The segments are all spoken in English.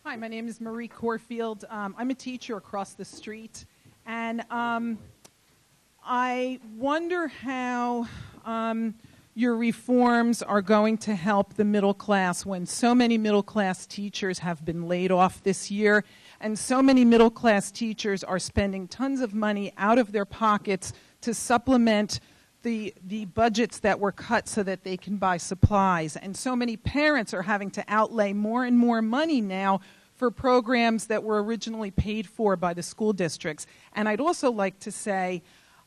Hi, my name is Marie Corfield. I'm a teacher across the street, and I wonder how your reforms are going to help the middle class when so many middle class teachers have been laid off this year, and so many middle class teachers are spending tons of money out of their pockets to supplement the budgets that were cut so that they can buy supplies. And so many parents are having to outlay more and more money now for programs that were originally paid for by the school districts. And I'd also like to say,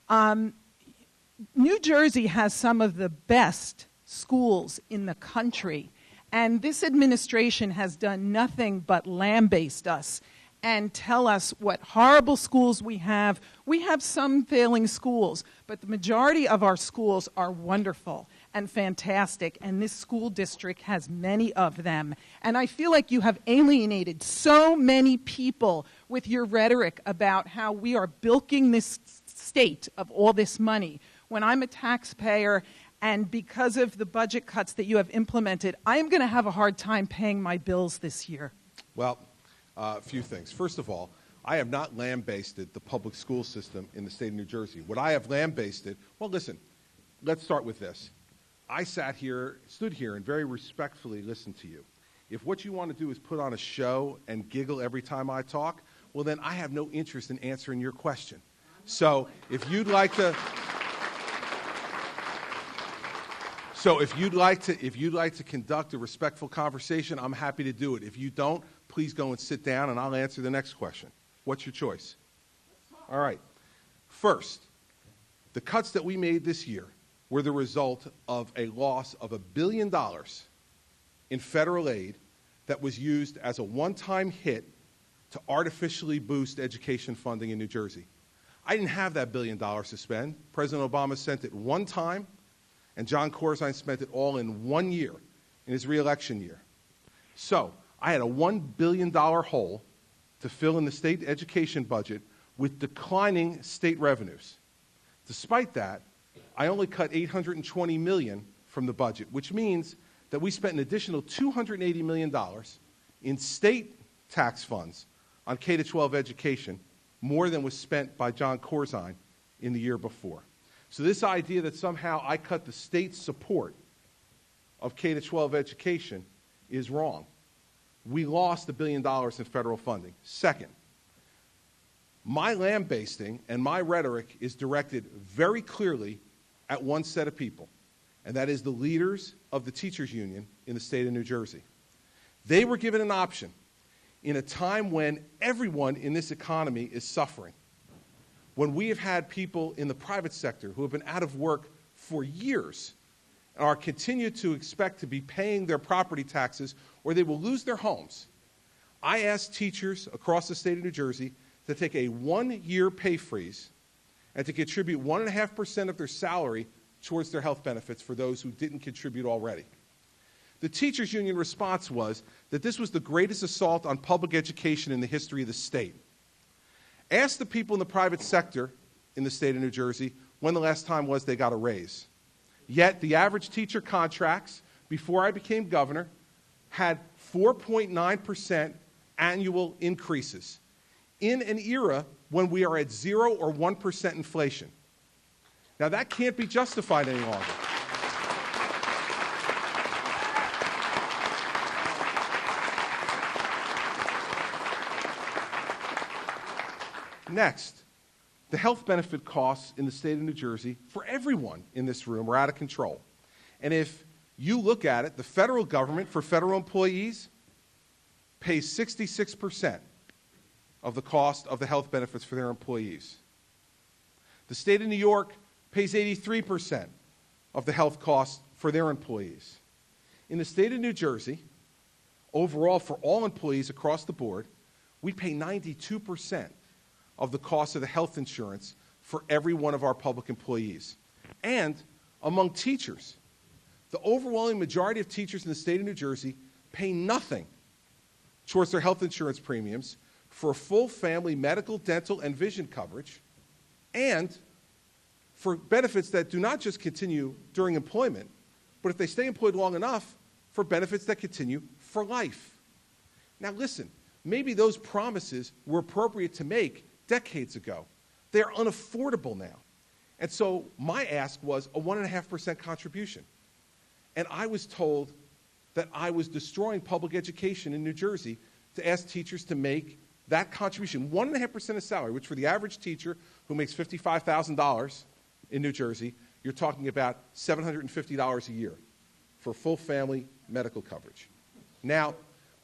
New Jersey has some of the best schools in the country. And this administration has done nothing but lambaste us and tell us what horrible schools we have. We have some failing schools, but the majority of our schools are wonderful and fantastic, and this school district has many of them. And I feel like you have alienated so many people with your rhetoric about how we are bilking this state of all this money. When I'm a taxpayer, and because of the budget cuts that you have implemented, I am going to have a hard time paying my bills this year. Well, a few things. First of all, I have not lambasted the public school system in the state of New Jersey. What I have lambasted, well, listen, let's start with this. I stood here and very respectfully listened to you. If what you want to do is put on a show and giggle every time I talk, well, then I have no interest in answering your question. So if you'd like to conduct a respectful conversation, I'm happy to do it. If you don't, please go and sit down, and I'll answer the next question. What's your choice? All right. First, the cuts that we made this year were the result of a loss of $1 billion in federal aid that was used as a one-time hit to artificially boost education funding in New Jersey. I didn't have that $1 billion to spend. President Obama sent it one time, and John Corzine spent it all in 1 year, in his re-election year. So I had a $1 billion hole to fill in the state education budget with declining state revenues. Despite that, I only cut $820 million from the budget, which means that we spent an additional $280 million in state tax funds on K-12 education, more than was spent by John Corzine in the year before. So this idea that somehow I cut the state's support of K-12 education is wrong. We lost $1 billion in federal funding. Second, my lambasting and my rhetoric is directed very clearly at one set of people, and that is the leaders of the teachers union in the state of New Jersey. They were given an option in a time when everyone in this economy is suffering, when we have had people in the private sector who have been out of work for years and are continued to expect to be paying their property taxes or they will lose their homes. I asked teachers across the state of New Jersey to take a 1-year pay freeze and to contribute 1.5% of their salary towards their health benefits for those who didn't contribute already. The teachers union response was that this was the greatest assault on public education in the history of the state. Ask the people in the private sector in the state of New Jersey when the last time was they got a raise. Yet the average teacher contracts before I became governor had 4.9% annual increases in an era when we are at 0 or 1% inflation. Now that can't be justified any longer. Next, the health benefit costs in the state of New Jersey for everyone in this room are out of control. And if you look at it, the federal government for federal employees pays 66% of the cost of the health benefits for their employees. The state of New York pays 83% of the health costs for their employees. In the state of New Jersey, overall for all employees across the board, we pay 92% of the cost of the health insurance for every one of our public employees. And among teachers, the overwhelming majority of teachers in the state of New Jersey pay nothing towards their health insurance premiums for full family medical, dental, and vision coverage, and for benefits that do not just continue during employment, but if they stay employed long enough, for benefits that continue for life. Now listen, maybe those promises were appropriate to make decades ago. They're unaffordable now. And so my ask was a 1.5% contribution. And I was told that I was destroying public education in New Jersey to ask teachers to make that contribution, 1.5% of salary, which for the average teacher who makes $55,000 in New Jersey, you're talking about $750 a year for full family medical coverage. Now,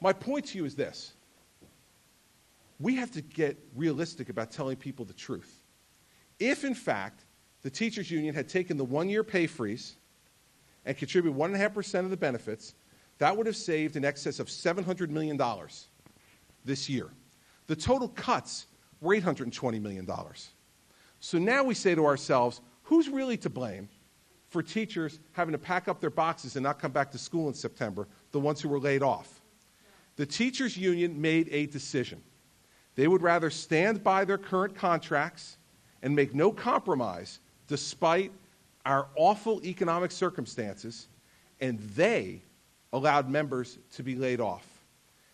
my point to you is this. We have to get realistic about telling people the truth. If, in fact, the teachers union had taken the 1-year pay freeze and contributed 1.5% of the benefits, that would have saved in excess of $700 million this year. The total cuts were $820 million. So now we say to ourselves, who's really to blame for teachers having to pack up their boxes and not come back to school in September, the ones who were laid off? The teachers union made a decision. They would rather stand by their current contracts and make no compromise despite our awful economic circumstances, and they allowed members to be laid off.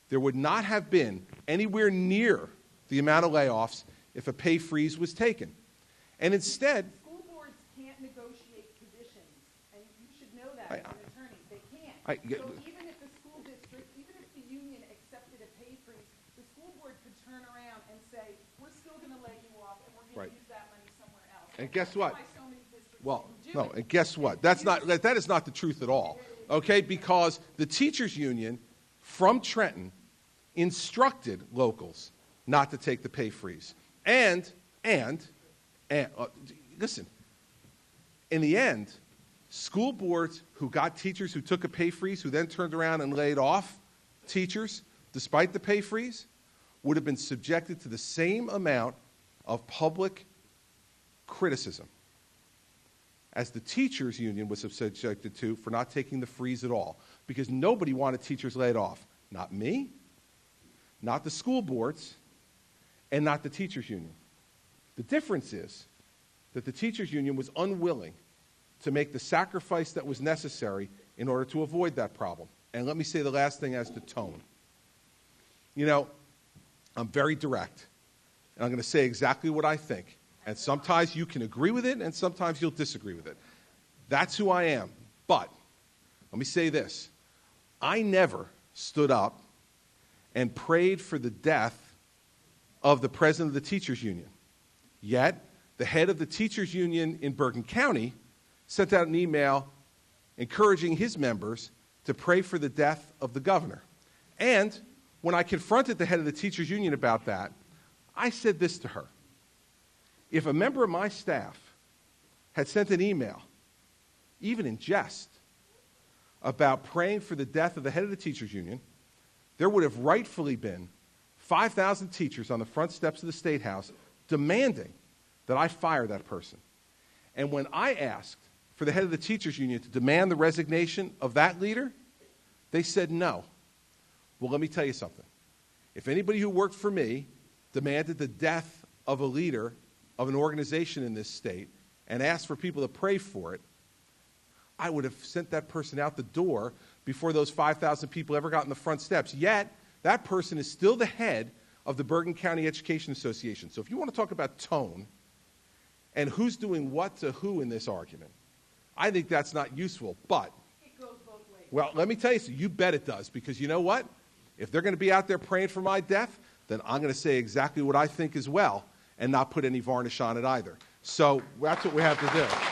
There would not have been anywhere near the amount of layoffs if a pay freeze was taken. And instead, school boards can't negotiate positions, and you should know that as an attorney. They can't. So even if the school district, even if the union accepted a pay freeze, the school board could turn around and say, we're still going to lay you off, and we're going to use that money somewhere else. And guess what? So many districts and guess what? That is not the truth at all. Okay, because the teachers union from Trenton instructed locals not to take the pay freeze. And listen, in the end, school boards who got teachers who took a pay freeze, who then turned around and laid off teachers despite the pay freeze, would have been subjected to the same amount of public criticism as the teachers union was subjected to for not taking the freeze at all, because nobody wanted teachers laid off. Not me, not the school boards, and not the teachers union. The difference is that the teachers union was unwilling to make the sacrifice that was necessary in order to avoid that problem. And let me say the last thing as to tone. You know, I'm very direct, and I'm going to say exactly what I think. And sometimes you can agree with it, and sometimes you'll disagree with it. That's who I am. But let me say this. I never stood up and prayed for the death of the president of the teachers union. Yet, the head of the teachers union in Bergen County sent out an email encouraging his members to pray for the death of the governor. And when I confronted the head of the teachers union about that, I said this to her. If a member of my staff had sent an email, even in jest, about praying for the death of the head of the teachers union, there would have rightfully been 5,000 teachers on the front steps of the State House demanding that I fire that person. And when I asked for the head of the teachers union to demand the resignation of that leader, they said no. Well, let me tell you something. If anybody who worked for me demanded the death of a leader of an organization in this state and asked for people to pray for it, I would have sent that person out the door before those 5,000 people ever got on the front steps. Yet, that person is still the head of the Bergen County Education Association. So if you want to talk about tone and who's doing what to who in this argument, I think that's not useful. But it goes both ways. Well, let me tell you, you bet it does, because you know what? If they're going to be out there praying for my death, then I'm going to say exactly what I think as well and not put any varnish on it either. So that's what we have to do.